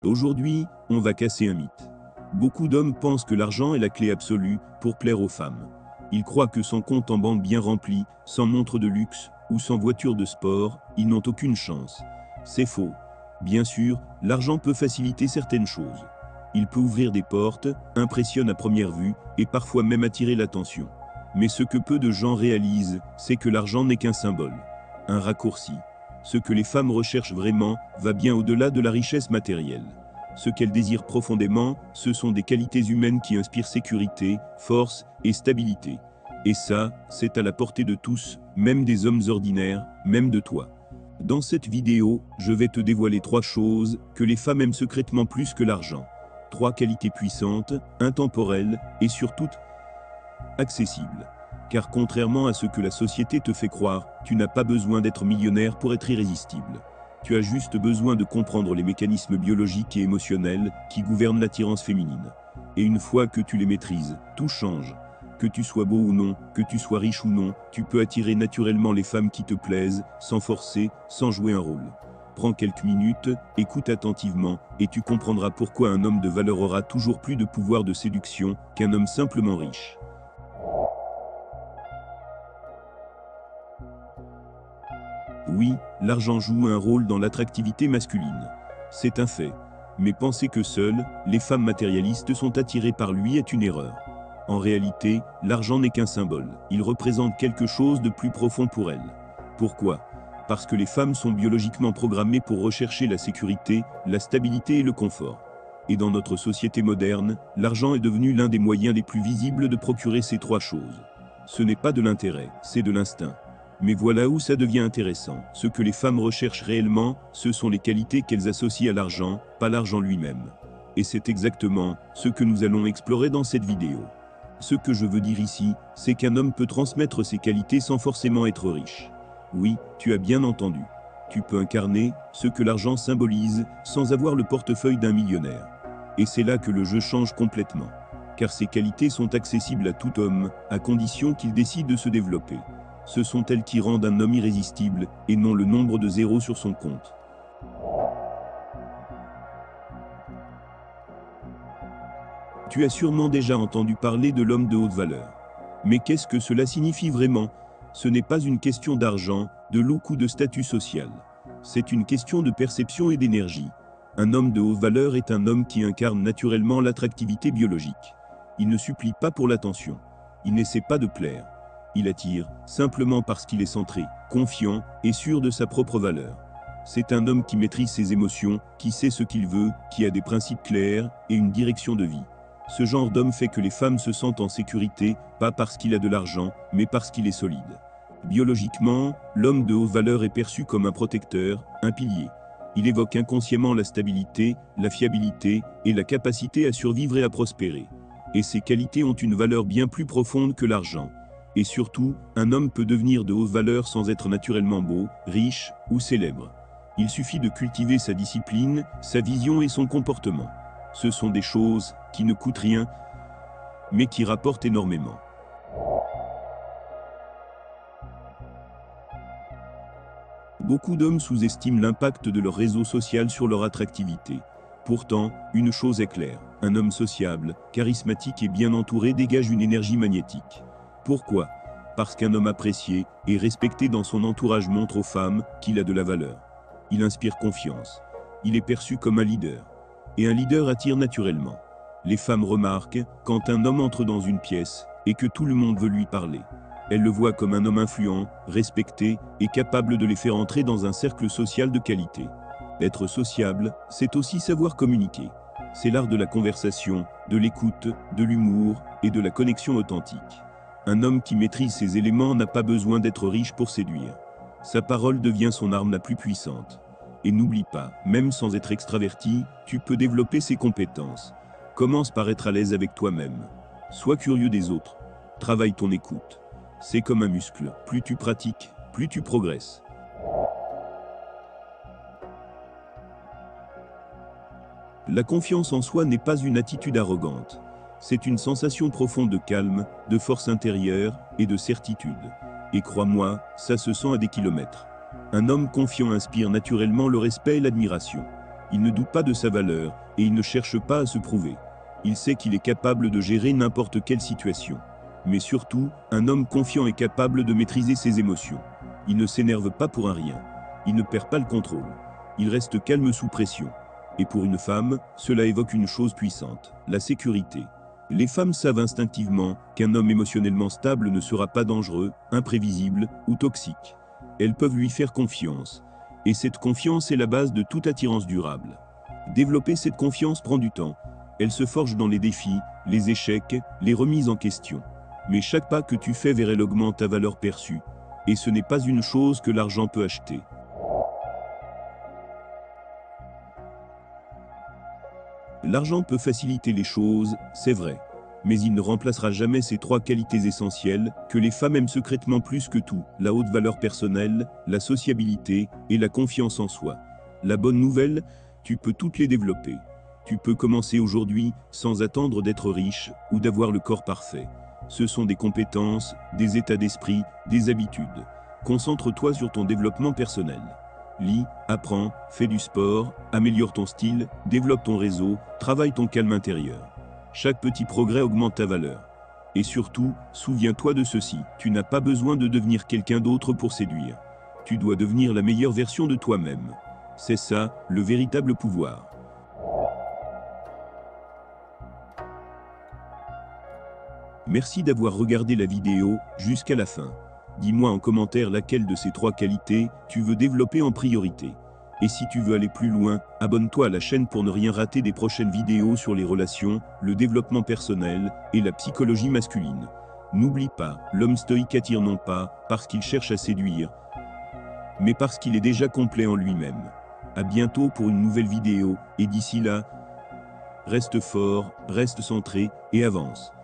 Aujourd'hui, on va casser un mythe. Beaucoup d'hommes pensent que l'argent est la clé absolue pour plaire aux femmes. Ils croient que sans compte en banque bien rempli, sans montre de luxe ou sans voiture de sport, ils n'ont aucune chance. C'est faux. Bien sûr, l'argent peut faciliter certaines choses. Il peut ouvrir des portes, impressionne à première vue et parfois même attirer l'attention. Mais ce que peu de gens réalisent, c'est que l'argent n'est qu'un symbole, un raccourci. Ce que les femmes recherchent vraiment va bien au-delà de la richesse matérielle. Ce qu'elles désirent profondément, ce sont des qualités humaines qui inspirent sécurité, force et stabilité. Et ça, c'est à la portée de tous, même des hommes ordinaires, même de toi. Dans cette vidéo, je vais te dévoiler 3 choses que les femmes aiment secrètement plus que l'argent. 3 qualités puissantes, intemporelles et surtout accessibles. Car contrairement à ce que la société te fait croire, tu n'as pas besoin d'être millionnaire pour être irrésistible. Tu as juste besoin de comprendre les mécanismes biologiques et émotionnels qui gouvernent l'attirance féminine. Et une fois que tu les maîtrises, tout change. Que tu sois beau ou non, que tu sois riche ou non, tu peux attirer naturellement les femmes qui te plaisent, sans forcer, sans jouer un rôle. Prends quelques minutes, écoute attentivement, et tu comprendras pourquoi un homme de valeur aura toujours plus de pouvoir de séduction qu'un homme simplement riche. Oui, l'argent joue un rôle dans l'attractivité masculine. C'est un fait. Mais penser que seules les femmes matérialistes sont attirées par lui est une erreur. En réalité, l'argent n'est qu'un symbole. Il représente quelque chose de plus profond pour elles. Pourquoi ? Parce que les femmes sont biologiquement programmées pour rechercher la sécurité, la stabilité et le confort. Et dans notre société moderne, l'argent est devenu l'un des moyens les plus visibles de procurer ces 3 choses. Ce n'est pas de l'intérêt, c'est de l'instinct. Mais voilà où ça devient intéressant. Ce que les femmes recherchent réellement, ce sont les qualités qu'elles associent à l'argent, pas l'argent lui-même. Et c'est exactement ce que nous allons explorer dans cette vidéo. Ce que je veux dire ici, c'est qu'un homme peut transmettre ses qualités sans forcément être riche. Oui, tu as bien entendu. Tu peux incarner ce que l'argent symbolise sans avoir le portefeuille d'un millionnaire. Et c'est là que le jeu change complètement. Car ces qualités sont accessibles à tout homme, à condition qu'il décide de se développer. Ce sont elles qui rendent un homme irrésistible, et non le nombre de zéros sur son compte. Tu as sûrement déjà entendu parler de l'homme de haute valeur. Mais qu'est-ce que cela signifie vraiment ? Ce n'est pas une question d'argent, de look ou de statut social. C'est une question de perception et d'énergie. Un homme de haute valeur est un homme qui incarne naturellement l'attractivité biologique. Il ne supplie pas pour l'attention. Il n'essaie pas de plaire. Il attire, simplement parce qu'il est centré, confiant et sûr de sa propre valeur. C'est un homme qui maîtrise ses émotions, qui sait ce qu'il veut, qui a des principes clairs et une direction de vie. Ce genre d'homme fait que les femmes se sentent en sécurité, pas parce qu'il a de l'argent, mais parce qu'il est solide. Biologiquement, l'homme de haute valeur est perçu comme un protecteur, un pilier. Il évoque inconsciemment la stabilité, la fiabilité et la capacité à survivre et à prospérer. Et ces qualités ont une valeur bien plus profonde que l'argent. Et surtout, un homme peut devenir de haute valeur sans être naturellement beau, riche ou célèbre. Il suffit de cultiver sa discipline, sa vision et son comportement. Ce sont des choses qui ne coûtent rien, mais qui rapportent énormément. Beaucoup d'hommes sous-estiment l'impact de leur réseau social sur leur attractivité. Pourtant, une chose est claire, un homme sociable, charismatique et bien entouré dégage une énergie magnétique. Pourquoi ? Parce qu'un homme apprécié et respecté dans son entourage montre aux femmes qu'il a de la valeur. Il inspire confiance. Il est perçu comme un leader. Et un leader attire naturellement. Les femmes remarquent quand un homme entre dans une pièce et que tout le monde veut lui parler. Elles le voient comme un homme influent, respecté et capable de les faire entrer dans un cercle social de qualité. Être sociable, c'est aussi savoir communiquer. C'est l'art de la conversation, de l'écoute, de l'humour et de la connexion authentique. Un homme qui maîtrise ces éléments n'a pas besoin d'être riche pour séduire. Sa parole devient son arme la plus puissante. Et n'oublie pas, même sans être extraverti, tu peux développer ces compétences. Commence par être à l'aise avec toi-même. Sois curieux des autres. Travaille ton écoute. C'est comme un muscle. Plus tu pratiques, plus tu progresses. La confiance en soi n'est pas une attitude arrogante. C'est une sensation profonde de calme, de force intérieure et de certitude. Et crois-moi, ça se sent à des kilomètres. Un homme confiant inspire naturellement le respect et l'admiration. Il ne doute pas de sa valeur, et il ne cherche pas à se prouver. Il sait qu'il est capable de gérer n'importe quelle situation. Mais surtout, un homme confiant est capable de maîtriser ses émotions. Il ne s'énerve pas pour un rien. Il ne perd pas le contrôle. Il reste calme sous pression. Et pour une femme, cela évoque une chose puissante, la sécurité. Les femmes savent instinctivement qu'un homme émotionnellement stable ne sera pas dangereux, imprévisible ou toxique. Elles peuvent lui faire confiance. Et cette confiance est la base de toute attirance durable. Développer cette confiance prend du temps. Elle se forge dans les défis, les échecs, les remises en question. Mais chaque pas que tu fais vers elle augmente ta valeur perçue. Et ce n'est pas une chose que l'argent peut acheter. L'argent peut faciliter les choses, c'est vrai. Mais il ne remplacera jamais ces 3 qualités essentielles que les femmes aiment secrètement plus que tout, la haute valeur personnelle, la sociabilité et la confiance en soi. La bonne nouvelle, tu peux toutes les développer. Tu peux commencer aujourd'hui sans attendre d'être riche ou d'avoir le corps parfait. Ce sont des compétences, des états d'esprit, des habitudes. Concentre-toi sur ton développement personnel. Lis, apprends, fais du sport, améliore ton style, développe ton réseau, travaille ton calme intérieur. Chaque petit progrès augmente ta valeur. Et surtout, souviens-toi de ceci, tu n'as pas besoin de devenir quelqu'un d'autre pour séduire. Tu dois devenir la meilleure version de toi-même. C'est ça, le véritable pouvoir. Merci d'avoir regardé la vidéo jusqu'à la fin. Dis-moi en commentaire laquelle de ces 3 qualités tu veux développer en priorité. Et si tu veux aller plus loin, abonne-toi à la chaîne pour ne rien rater des prochaines vidéos sur les relations, le développement personnel et la psychologie masculine. N'oublie pas, l'homme stoïque attire non pas parce qu'il cherche à séduire, mais parce qu'il est déjà complet en lui-même. À bientôt pour une nouvelle vidéo, et d'ici là, reste fort, reste centré et avance.